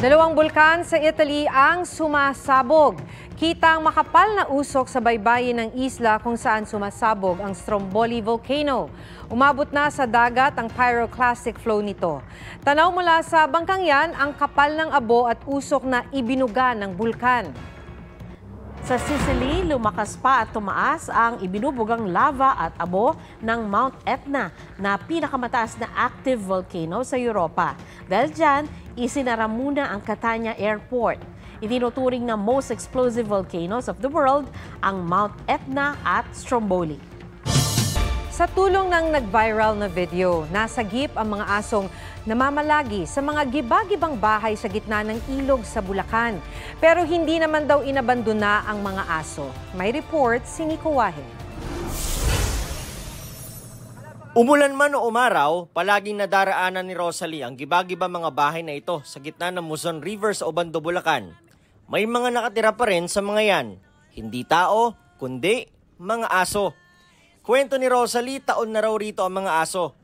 Dalawang bulkan sa Italy ang sumasabog. Kitang makapal na usok sa baybayin ng isla kung saan sumasabog ang Stromboli Volcano. Umabot na sa dagat ang pyroclastic flow nito. Tanaw mula sa bangkang yan ang kapal ng abo at usok na ibinuga ng bulkan. Sa Sicily, lumakas pa at tumaas ang ibinubugang lava at abo ng Mount Etna na pinakamataas na active volcano sa Europa. Dahil dyan, isinara muna ang Catania Airport. Itinuturing na most explosive volcanoes of the world ang Mount Etna at Stromboli. Sa tulong ng nag-viral na video, nasagip ang mga asong namamalagi sa mga giba-gibang bahay sa gitna ng ilog sa Bulacan. Pero hindi naman daw inabandona ang mga aso. May report si Nico Wahe. Umulan man o umaraw, palaging nadaraanan ni Rosalie ang giba-giba mga bahay na ito sa gitna ng Muzon River sa Obando, Bulacan. May mga nakatira pa rin sa mga yan. Hindi tao, kundi mga aso. Kwento ni Rosalie, taon na raw rito ang mga aso.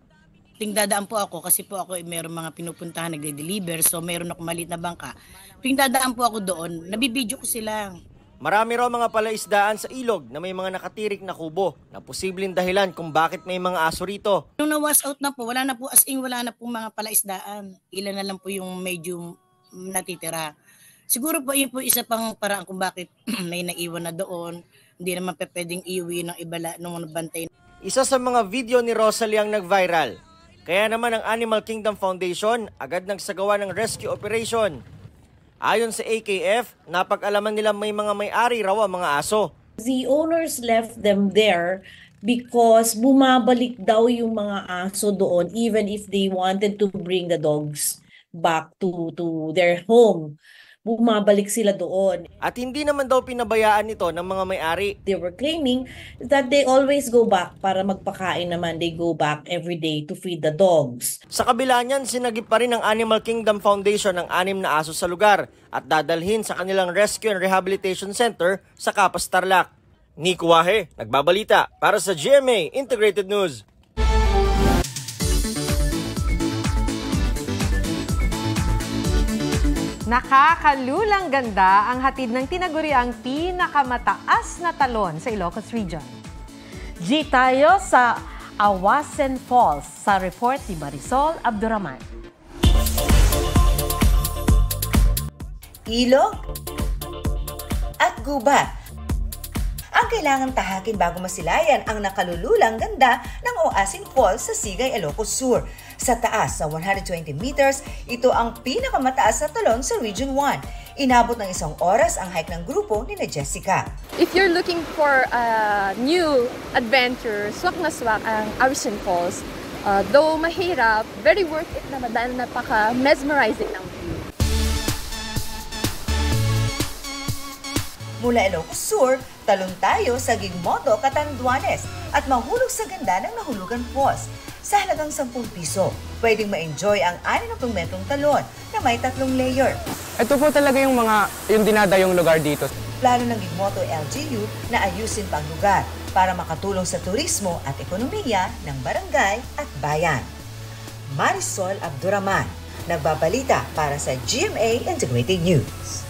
Dadaan po ako kasi po ako meron mga pinupuntahan, nagde-deliver, so meron ako maliit na bangka. Dadaan po ako doon, nabibidyo ko sila. Marami raw mga palaisdaan sa ilog na may mga nakatirik na kubo na posibleng dahilan kung bakit may mga aso rito. Nung na-wash out na po, wala na po wala na po mga palaisdaan. Ilan na lang po yung medyo natitira. Siguro po yun po isa pang paraan kung bakit may naiwan na doon. Hindi naman pwedeng iuwi ng ibala nung bantay. Isa sa mga video ni Rosalie ang nag-viral. Kaya naman ang Animal Kingdom Foundation agad nagsagawa ng rescue operation. Ayon sa AKF, napag-alaman nila may mga may-ari raw ang mga aso. The owners left them there because bumabalik daw yung mga aso doon even if they wanted to bring the dogs back to their home. Bumabalik sila doon. At hindi naman daw pinabayaan ito ng mga may-ari. They were claiming that they always go back para magpakain naman. They go back every day to feed the dogs. Sa kabila niyan, sinagip pa rin ng Animal Kingdom Foundation ang 6 na aso sa lugar at dadalhin sa kanilang Rescue and Rehabilitation Center sa Capas, Tarlac. Nico Wahe, nagbabalita para sa GMA Integrated News. Nakakalulang ganda ang hatid ng tinaguriang pinakamataas na talon sa Ilocos Region. G tayo sa Awasen Falls sa report ni Marisol Abduraman. Ilog at gubat ang kailangan tahakin bago masilayan ang nakalululang ganda ng Awasen Falls sa Sigay, Ilocos Sur. Sa taas sa 120 meters, ito ang pinakamataas na talon sa Region 1. Inabot ng 1 oras ang hike ng grupo ni Jessica. If you're looking for a new adventure, swak na swak ang Awasen Falls. Though mahirap, very worth it naman dahil napaka-mesmerizing ng view. Mula Ilocos Sur, talon tayo sa Gigmoto, Catanduanes at mahulog sa ganda ng Nahulugan Falls. Sa halagang 10 piso, pwedeng ma-enjoy ang 60 metrong talon na may 3 layer. Ito po talaga yung dinadayong lugar dito. Plano ng Gigmoto LGU na ayusin pa ang lugar para makatulong sa turismo at ekonomiya ng barangay at bayan. Marisol Abduraman, nagbabalita para sa GMA Integrated News.